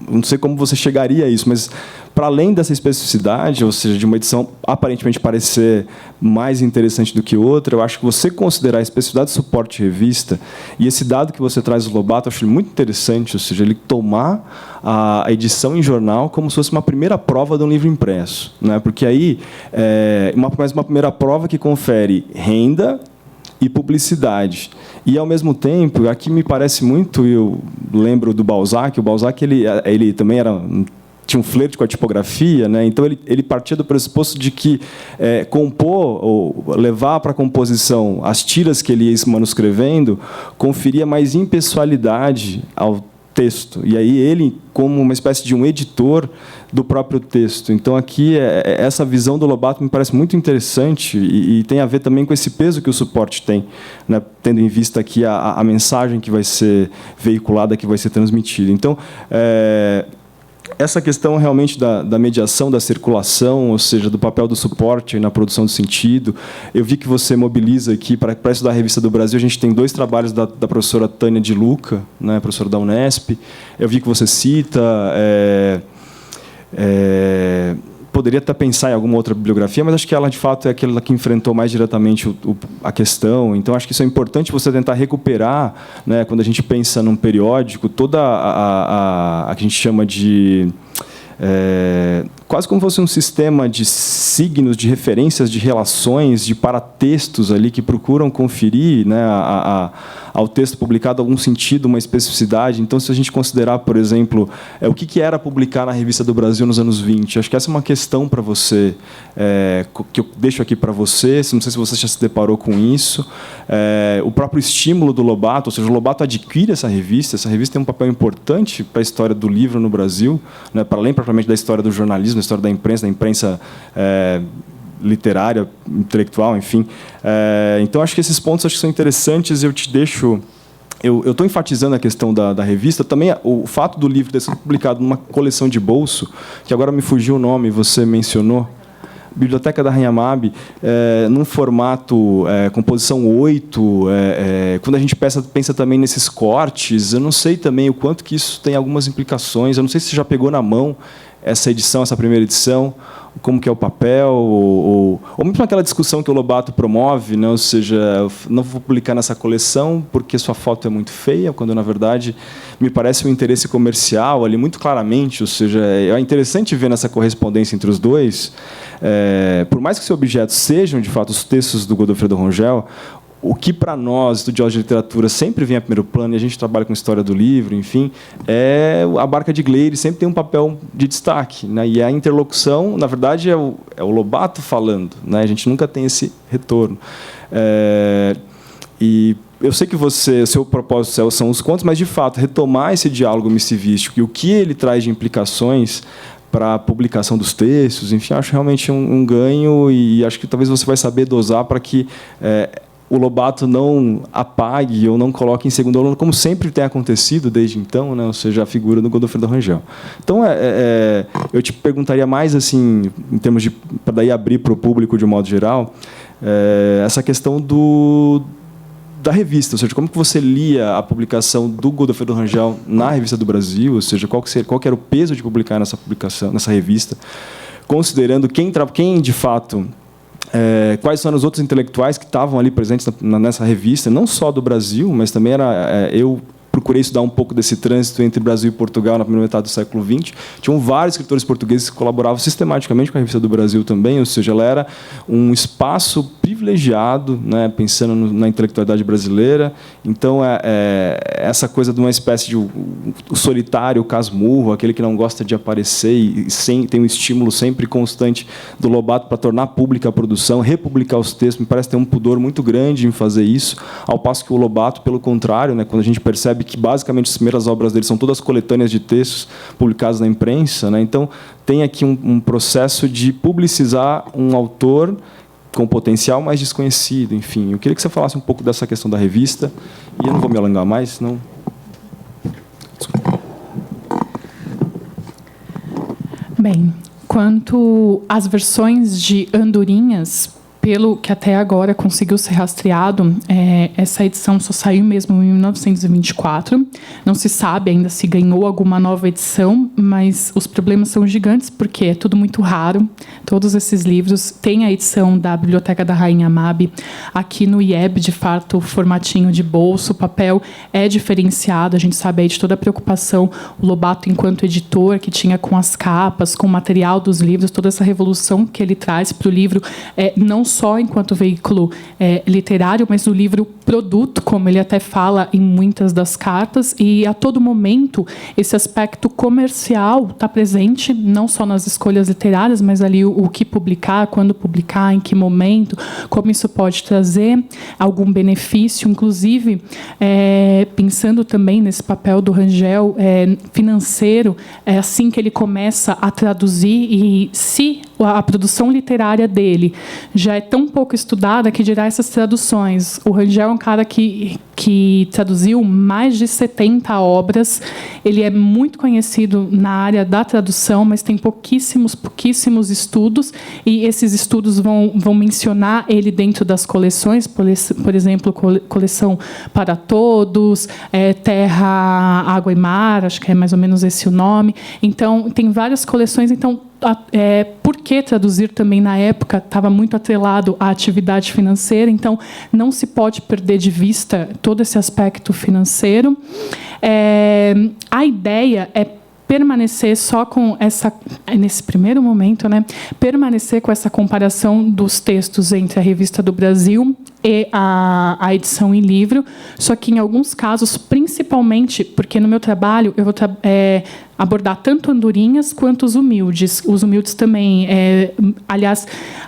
não sei como você chegaria a isso, mas, para além dessa especificidade, ou seja, de uma edição aparentemente parecer mais interessante do que outra, eu acho que você considerar a especificidade de suporte de revista, e esse dado que você traz do Lobato, eu acho muito interessante, ou seja, ele tomar a edição em jornal como se fosse uma primeira prova de um livro impresso, né? Porque aí, uma primeira prova que confere renda, e publicidade. E, ao mesmo tempo, aqui me parece muito, eu lembro do Balzac, o Balzac ele também tinha um flerte com a tipografia, né? Então ele partia do pressuposto de que compor ou levar para a composição as tiras que ele ia manuscrevendo conferia mais impessoalidade ao texto. E aí ele, como uma espécie de um editor do próprio texto. Então, aqui, essa visão do Lobato me parece muito interessante e tem a ver também com esse peso que o suporte tem, né? Tendo em vista aqui a mensagem que vai ser veiculada, que vai ser transmitida. Então, essa questão realmente da mediação, da circulação, ou seja, do papel do suporte na produção do sentido. Eu vi que você mobiliza aqui, para estudar a Revista do Brasil, a gente tem 2 trabalhos da professora Tânia de Luca, né, professora da Unesp. Eu vi que você cita... poderia até pensar em alguma outra bibliografia, mas acho que ela, de fato, é aquela que enfrentou mais diretamente a questão. Então, acho que isso é importante você tentar recuperar, né, quando a gente pensa num periódico, toda a que a gente chama de... quase como se fosse um sistema de signos, de referências, de relações, de paratextos ali que procuram conferir, né, ao texto publicado algum sentido, uma especificidade. Então, se a gente considerar, por exemplo, o que era publicar na Revista do Brasil nos anos 20, acho que essa é uma questão para você, que eu deixo aqui para você, não sei se você já se deparou com isso. O próprio estímulo do Lobato, ou seja, o Lobato adquire essa revista tem um papel importante para a história do livro no Brasil, né, para além propriamente da história do jornalismo, da história da imprensa literária, intelectual, enfim. Então, acho que esses pontos acho que são interessantes. Eu te deixo... Eu estou enfatizando a questão da revista. Também o fato do livro ter sido publicado numa coleção de bolso, que agora me fugiu o nome, você mencionou, Biblioteca da Rainha Mab, num formato composição 8, quando a gente pensa também nesses cortes, eu não sei também o quanto que isso tem algumas implicações. Eu não sei se você já pegou na mão essa edição, essa primeira edição, como que é o papel, ou mesmo aquela discussão que o Lobato promove, né? Ou seja, eu não vou publicar nessa coleção porque sua foto é muito feia, quando, na verdade, me parece um interesse comercial ali muito claramente. Ou seja, é interessante ver nessa correspondência entre os dois, por mais que seus objetos sejam, de fato, os textos do Godofredo Rongel, o que, para nós, estudiosos de literatura, sempre vem a primeiro plano, e a gente trabalha com história do livro, enfim, a Barca de Gleire sempre tem um papel de destaque, né? E a interlocução, na verdade, é o Lobato falando, né? A gente nunca tem esse retorno. E eu sei que o seu propósito são os contos, mas, de fato, retomar esse diálogo mistivístico e o que ele traz de implicações para a publicação dos textos, enfim, acho realmente um ganho, e acho que talvez você vai saber dosar para que o Lobato não apague ou não coloque em segundo plano, como sempre tem acontecido desde então, né? Ou seja, a figura do Godofredo Rangel. Então, eu te perguntaria mais, assim, em termos de, para daí abrir para o público de um modo geral, essa questão da revista, ou seja, como que você lia a publicação do Godofredo Rangel na Revista do Brasil, ou seja, qual que era o peso de publicar nessa revista, considerando quem de fato... quais são os outros intelectuais que estavam ali presentes nessa revista, não só do Brasil, mas também eu procurei estudar um pouco desse trânsito entre Brasil e Portugal na primeira metade do século XX. Tinham vários escritores portugueses que colaboravam sistematicamente com a Revista do Brasil também, ou seja, ela era um espaço privilegiado, né, pensando na intelectualidade brasileira. Então, essa coisa de uma espécie de o solitário, o casmurro, aquele que não gosta de aparecer e tem um estímulo sempre constante do Lobato para tornar pública a produção, republicar os textos, me parece ter um pudor muito grande em fazer isso, ao passo que o Lobato, pelo contrário, né, quando a gente percebe que basicamente as primeiras obras dele são todas coletâneas de textos publicados na imprensa, né? Então tem aqui um processo de publicizar um autor com potencial mais desconhecido, enfim. Eu queria que você falasse um pouco dessa questão da revista, e eu não vou me alongar mais, senão... Desculpa. Bem, quanto às versões de Andorinhas, pelo que até agora conseguiu ser rastreado, essa edição só saiu mesmo em 1924. Não se sabe ainda se ganhou alguma nova edição, mas os problemas são gigantes, porque é tudo muito raro. Todos esses livros têm a edição da Biblioteca da Rainha Mab. Aqui no IEB, de fato, o formatinho de bolso, o papel é diferenciado. A gente sabe aí de toda a preocupação, o Lobato, enquanto editor, que tinha com as capas, com o material dos livros, toda essa revolução que ele traz para o livro, não só enquanto veículo literário, mas o livro produto, como ele até fala em muitas das cartas, e a todo momento esse aspecto comercial está presente, não só nas escolhas literárias, mas ali o que publicar, quando publicar, em que momento, como isso pode trazer algum benefício, inclusive pensando também nesse papel do Rangel financeiro, assim que ele começa a traduzir, e se a produção literária dele já é tão pouco estudada, que dirá essas traduções. O Rangel é um cara que traduziu mais de 70 obras, ele é muito conhecido na área da tradução, mas tem pouquíssimos estudos, e esses estudos vão mencionar ele dentro das coleções, por exemplo, coleção Para Todos, Terra, Água e Mar, acho que é mais ou menos esse o nome. Então, tem várias coleções. Então, por que traduzir também na época estava muito atrelado à atividade financeira, então não se pode perder de vista todo esse aspecto financeiro. A ideia é permanecer só com essa, nesse primeiro momento, né, permanecer com essa comparação dos textos entre a Revista do Brasil e a edição em livro, só que em alguns casos, principalmente, porque no meu trabalho eu vou abordar tanto andorinhas quanto os humildes. Os humildes também, aliás,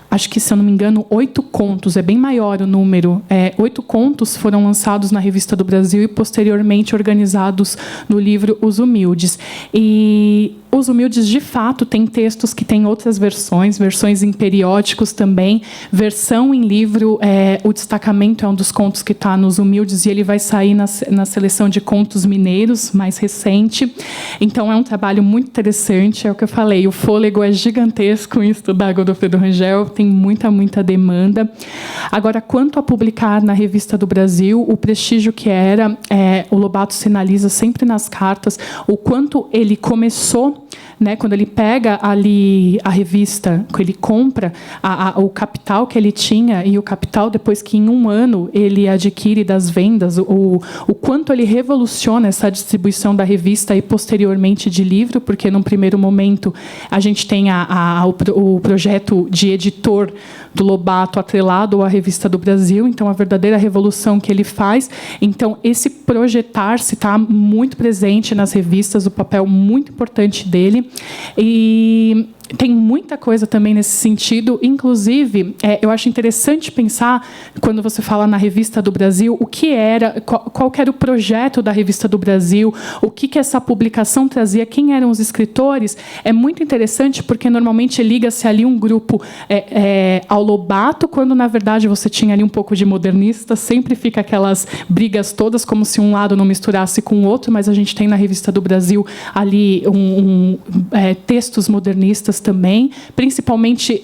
acho que, se eu não me engano, 8 contos, é bem maior o número. 8 contos foram lançados na Revista do Brasil e, posteriormente, organizados no livro Os Humildes. E Os Humildes, de fato, tem textos que têm outras versões em periódicos também. Versão em livro, o Destacamento é um dos contos que está nos Humildes, e ele vai sair na seleção de contos mineiros, mais recente. Então, é um trabalho muito interessante, é o que eu falei, o fôlego é gigantesco em estudar Godofredo Rangel, tem muita demanda. Agora, quanto a publicar na Revista do Brasil, o prestígio que era, o Lobato sinaliza sempre nas cartas o quanto ele começou, né, quando ele pega ali a revista, quando ele compra o capital que ele tinha, e o capital, depois que em um ano ele adquire das vendas, o quanto ele revoluciona essa distribuição da revista e, posteriormente, de livro, porque, num primeiro momento, a gente tem o projeto de editor do Lobato atrelado à Revista do Brasil, então, a verdadeira revolução que ele faz. Então, esse projetar-se está muito presente nas revistas, o papel muito importante dele. E tem muita coisa também nesse sentido. Inclusive, eu acho interessante pensar, quando você fala na Revista do Brasil, o que era, qual que era o projeto da Revista do Brasil, o que essa publicação trazia, quem eram os escritores. É muito interessante, porque normalmente liga-se ali um grupo ao Lobato, quando, na verdade, você tinha ali um pouco de modernista. Sempre fica aquelas brigas todas, como se um lado não misturasse com o outro, mas a gente tem na Revista do Brasil ali textos modernistas também, principalmente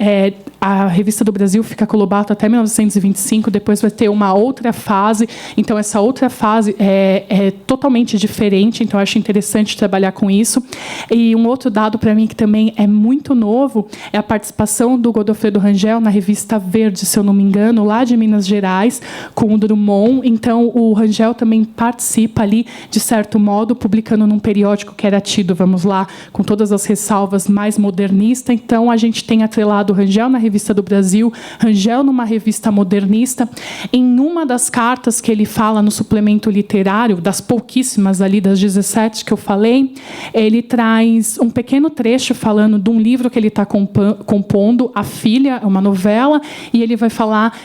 a Revista do Brasil fica com o Lobato até 1925, depois vai ter uma outra fase, então essa outra fase é totalmente diferente, então eu acho interessante trabalhar com isso. E um outro dado para mim que também é muito novo é a participação do Godofredo Rangel na Revista Verde, se eu não me engano, lá de Minas Gerais, com o Drummond. Então o Rangel também participa ali, de certo modo, publicando num periódico que era tido, vamos lá, com todas as ressalvas, mais modernista. Então, a gente tem atrelado Rangel na Revista do Brasil, Rangel numa revista modernista. Em uma das cartas que ele fala no suplemento literário, das pouquíssimas ali, das 17 que eu falei, ele traz um pequeno trecho falando de um livro que ele está compondo, A Filha, uma novela, e ele vai falar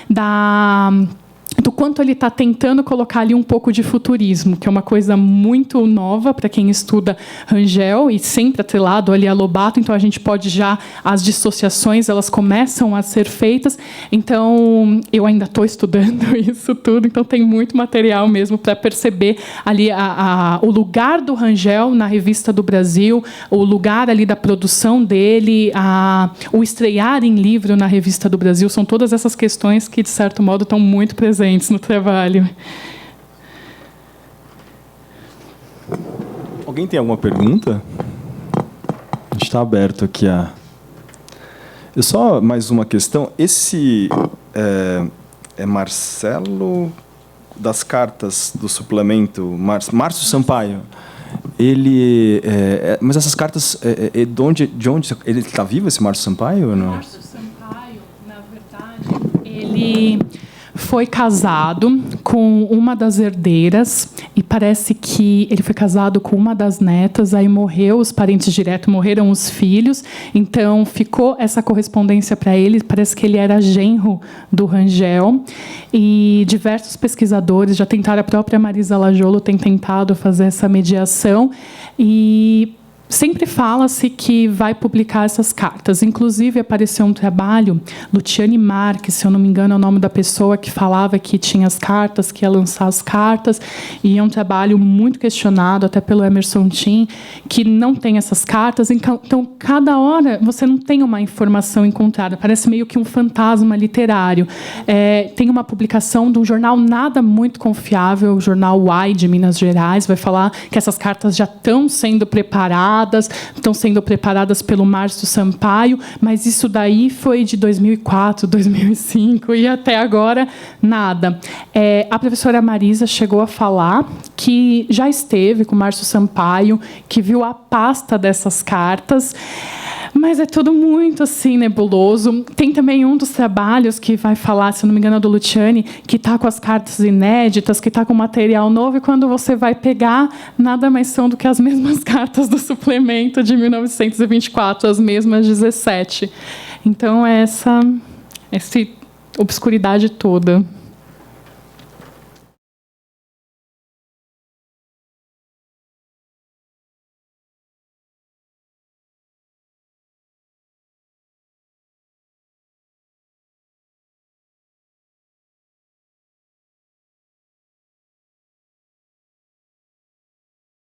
do quanto ele está tentando colocar ali um pouco de futurismo, que é uma coisa muito nova para quem estuda Rangel, e sempre atrelado ali a Lobato, então a gente pode já, as dissociações, elas começam a ser feitas. Então, eu ainda estou estudando isso tudo, então tem muito material mesmo para perceber ali o lugar do Rangel na Revista do Brasil, o lugar ali da produção dele, o estrear em livro na Revista do Brasil, são todas essas questões que, de certo modo, estão muito presentes no trabalho. Alguém tem alguma pergunta? A gente está aberto aqui a... Só mais uma questão. Esse é Marcelo, das cartas do suplemento, Márcio Sampaio. Ele... mas essas cartas... de onde ele está vivo, esse Márcio Sampaio? Ou não? Márcio Sampaio, na verdade... ele foi casado com uma das herdeiras e parece que ele foi casado com uma das netas, aí morreu, os parentes diretos morreram, os filhos, então ficou essa correspondência para ele, parece que ele era genro do Rangel, e diversos pesquisadores já tentaram, a própria Marisa Lajolo tem tentado fazer essa mediação, e sempre fala-se que vai publicar essas cartas. Inclusive, apareceu um trabalho, Luciane Marques, se eu não me engano, é o nome da pessoa que falava que tinha as cartas, que ia lançar as cartas, e é um trabalho muito questionado, até pelo Emerson Tim, que não tem essas cartas. Então, cada hora, você não tem uma informação encontrada. Parece meio que um fantasma literário. Tem uma publicação de um jornal nada muito confiável, o jornal UAI, de Minas Gerais, vai falar que essas cartas já estão sendo preparadas, estão sendo preparadas pelo Márcio Sampaio, mas isso daí foi de 2004, 2005 e até agora nada. A professora Marisa chegou a falar que já esteve com o Márcio Sampaio, que viu a pasta dessas cartas, mas é tudo muito assim nebuloso. Tem também um dos trabalhos que vai falar, se não me engano, é do Luciane, que está com as cartas inéditas, que está com material novo, e quando você vai pegar, nada mais são do que as mesmas cartas do suplemento de 1924, as mesmas 17. Então, essa obscuridade toda.